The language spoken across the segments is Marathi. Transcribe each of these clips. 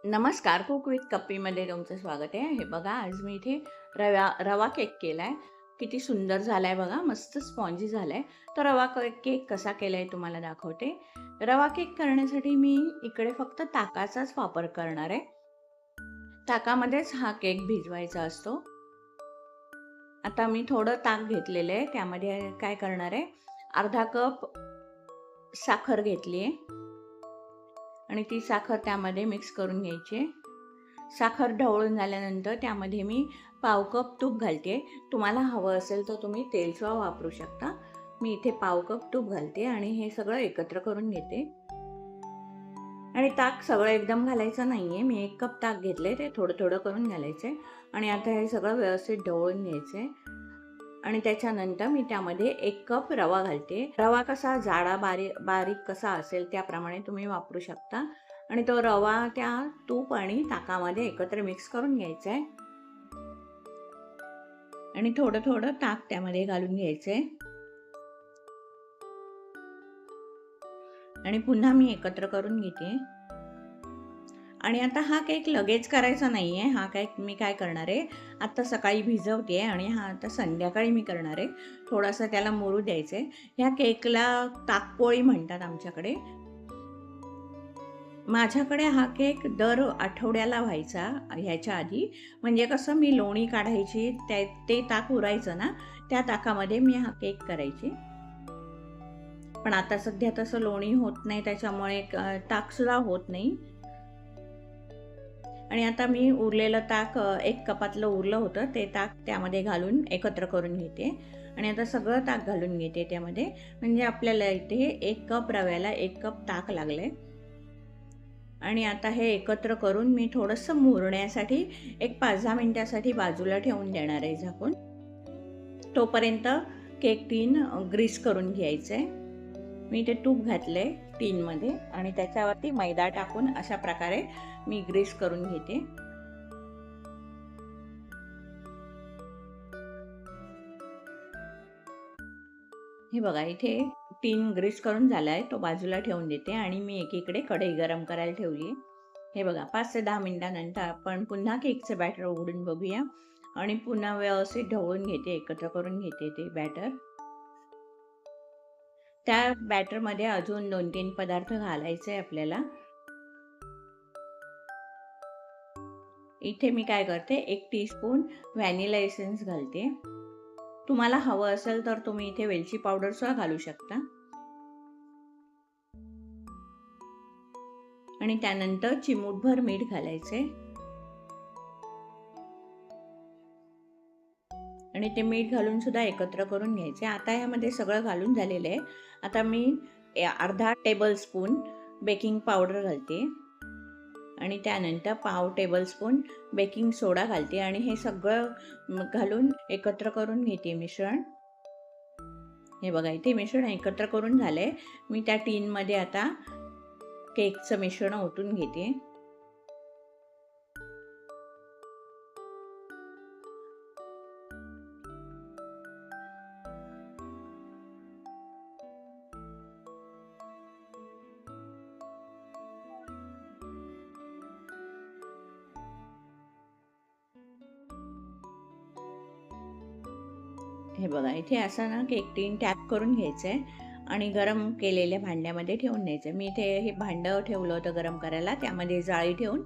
नमस्कार, कुक विथ कप्पीमध्ये तुमचं स्वागत आहे. हे बघा, आज मी इथे रवा केक केला आहे. किती सुंदर झाला आहे बघा, मस्त स्पॉन्जी झाला आहे. तर केक कसा केला आहे तुम्हाला दाखवते. रवा केक करण्यासाठी मी इकडे फक्त ताकाचाच वापर करणार आहे. ताकामध्येच हा केक भिजवायचा असतो. आता मी थोडं ताक घेतलेलं आहे. त्यामध्ये काय करणार आहे, अर्धा कप साखर घेतली आहे आणि ती साखर त्यामध्ये मिक्स करून घ्यायची आहे. साखर ढवळून झाल्यानंतर त्यामध्ये मी पाव कप तूप घालते. तुम्हाला हवं असेल तर तुम्ही तेलसुद्धा वापरू शकता. मी इथे पाव कप तूप घालते आणि हे सगळं एकत्र करून घेते. आणि ताक सगळं एकदम घालायचं नाही आहे. मी 1 कप ताक घेतले, ते थोडं थोडं करून घालायचं आहे. आणि आता हे सगळं व्यवस्थित ढवळून घ्यायचं आहे. आणि त्याच्यानंतर मी त्यामध्ये 1 कप रवा घालते. रवा कसा जाडा बारीक कसा असेल त्याप्रमाणे तुम्ही वापरू शकता. आणि तो रवा त्या तूप आणि ताकामध्ये एकत्र मिक्स करून घ्यायचा आहे. आणि थोडं थोडं ताक त्यामध्ये घालून घ्यायचं आहे. आणि पुन्हा मी एकत्र करून घेते. आणि आता हा केक लगेच करायचा नाही आहे. हा केक मी काय करणार आहे, आत्ता सकाळी भिजवते आणि हा आता संध्याकाळी मी करणार आहे. थोडासा त्याला मुरू द्यायचं आहे. ह्या केकला ताकपोळी म्हणतात आमच्याकडे. माझ्याकडे हा केक दर आठवड्याला व्हायचा ह्याच्या आधी. म्हणजे कसं, मी लोणी काढायची, ते ताक उरायचं ना, त्या ताकामध्ये मी हा केक करायची. पण आता सध्या तसं लोणी होत नाही, त्याच्यामुळे ताकसुद्धा होत नाही. आणि आता मी उरलेलं ताक 1 कपातलं उरलं होतं, ते ताक त्यामध्ये घालून एकत्र करून घेते. आणि आता सगळं ताक घालून घेते त्यामध्ये. म्हणजे आपल्याला इथे 1 कप रव्याला 1 कप ताक लागले. आणि आता हे एकत्र करून मी थोडंसं मुरण्यासाठी 5-10 मिनिटासाठी बाजूला ठेवून देणार आहे झाकून. तोपर्यंत केक टीन ग्रीस करून घ्यायचं आहे. मी ते तूप घातले टीनमध्ये आणि त्याच्यावरती मैदा टाकून अशा प्रकारे मी ग्रीस करून घेते. हे बघा, इथे टीन ग्रीस करून झाला आहे, तो बाजूला ठेवून देते. आणि मी एकीकडे कढई गरम करायला ठेवली. हे बघा, 5 ते 10 मिनिटानंतर आपण पुन्हा केकचं बॅटर उघडून बघूया. आणि पुन्हा व्यवस्थित ढवळून घेते, एकत्र करून घेते ते बॅटर. त्या बॅटरमध्ये अजून 2-3 पदार्थ घालायचे आपल्याला. इथे मी काय करते, 1 टीस्पून व्हॅनिला एसेन्स घालते. तुम्हाला हवं असेल तर तुम्ही इथे वेलची पावडर सुद्धा घालू शकता. आणि त्यानंतर चिमूटभर मीठ घालायचे. आणि ते मीठ घालून सुद्धा एकत्र करून घ्यायचे. आता यामध्ये सगळं घालून झालेलं आहे. आता मी अर्धा टेबलस्पून बेकिंग पावडर घालते. आणि त्यानंतर पाव टेबलस्पून बेकिंग सोडा घालते. आणि हे सगळं घालून एकत्र करून घेते मिश्रण. हे बघा, इथे मिश्रण एकत्र करून झालंय. मी त्या टीनमध्ये आता केकचं मिश्रण ओतून घेते. हे बघा, इथे असं ना केक टीन टॅप करून घ्यायचं आहे आणि गरम केलेल्या भांड्यामध्ये ठेवून द्यायचं. मी इथे हे भांडं ठेवलं होतं गरम करायला, त्यामध्ये जाळी ठेवून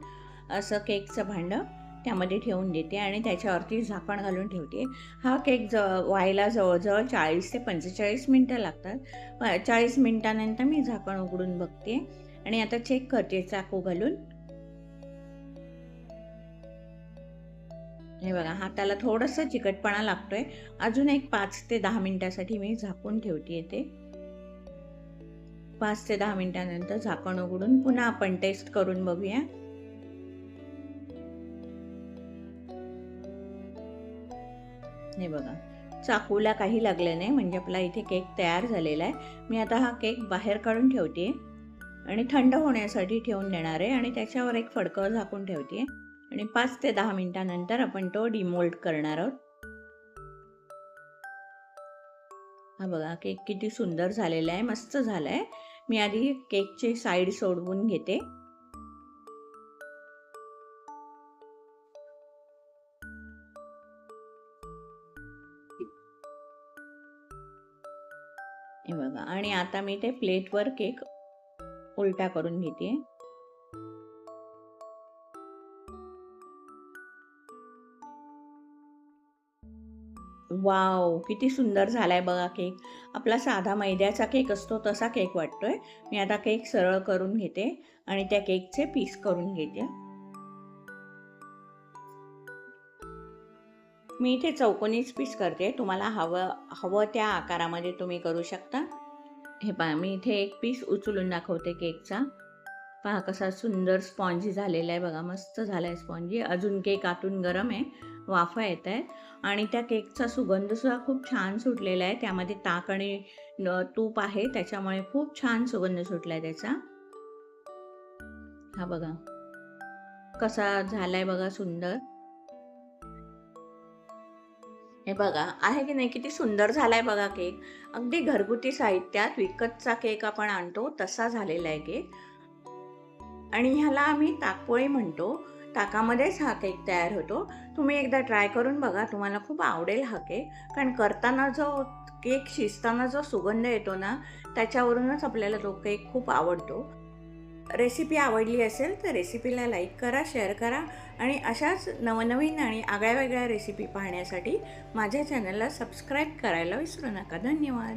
असं केकचं भांडं त्यामध्ये ठेवून देते आणि त्याच्यावरती झाकण घालून ठेवते. हा केक व्हायला जवळजवळ 40 ते 45 मिनटं लागतात. 40 मिनटानंतर मी झाकण उघडून बघते आणि आता चेक करते चाकू घालून. हे बघा, हाताला थोडंसं चिकटपणा लागतोय. अजून 5 ते 10 मिनिटासाठी मी झाकून ठेवते ते. 5 ते 10 मिनिटानंतर झाकण उघडून पुन्हा आपण टेस्ट करून बघूया. हे बघा, चाकूला काही लागलं नाही, म्हणजे आपला इथे केक तयार झालेला आहे. मी आता हा केक बाहेर काढून ठेवते आणि थंड होण्यासाठी ठेवून देणार आहे. आणि त्याच्यावर एक फडकं झाकून ठेवते. आणि 5 ते 10 मिनिटानंतर आपण तो डिमोल्ड करणार आहोत. हा बघा, केक किती सुंदर झालेला आहे, मस्त झाला आहे. मी आधी केकचे साईड सोडवून घेते. हे बघा. आणि आता मी ते प्लेटवर केक उलटा करून घेते. वाव, किती सुंदर झालाय बघा केक. आपला साधा मैद्याचा केक असतो तसा केक वाटतोय. मी आता केक सरळ करून घेते आणि त्या केकचे पीस करून घेते. मी इथे चौकोनीच पीस करते. तुम्हाला हवं त्या आकारामध्ये तुम्ही करू शकता. हे पहा, मी इथे एक पीस उचलून दाखवते केकचा. पहा कसा सुंदर स्पॉन्जी झालेला आहे बघा. मस्त झाला आहे स्पॉन्जी. अजून केक आतून गरम आहे, वाफा येत आहेत आणि त्या केकचा सुगंधसुद्धा खूप छान सुटलेला आहे. त्यामध्ये ताक आणि तूप आहे, त्याच्यामुळे खूप छान सुगंध सुटला आहे त्याचा. हा बघा कसा झालाय बघा सुंदर. हे बघा आहे की नाही, किती सुंदर झालाय बघा केक. अगदी घरगुती साहित्यात विकतचा केक आपण आणतो तसा झालेला आहे केक. आणि ह्याला आम्ही ताकपोळी म्हणतो. ताकामध्येच हा केक तयार होतो. तुम्ही एकदा ट्राय करून बघा, तुम्हाला खूप आवडेल हा केक. कारण करताना जो केक शिजताना जो सुगंध येतो ना, त्याच्यावरूनच आपल्याला तो केक खूप आवडतो. रेसिपी आवडली असेल तर रेसिपीला लाईक करा, शेअर करा आणि अशाच नवनवीन आणि आगळ्या वेगळ्या रेसिपी पाहण्यासाठी माझ्या चॅनलला सबस्क्राईब करायला विसरू नका. धन्यवाद.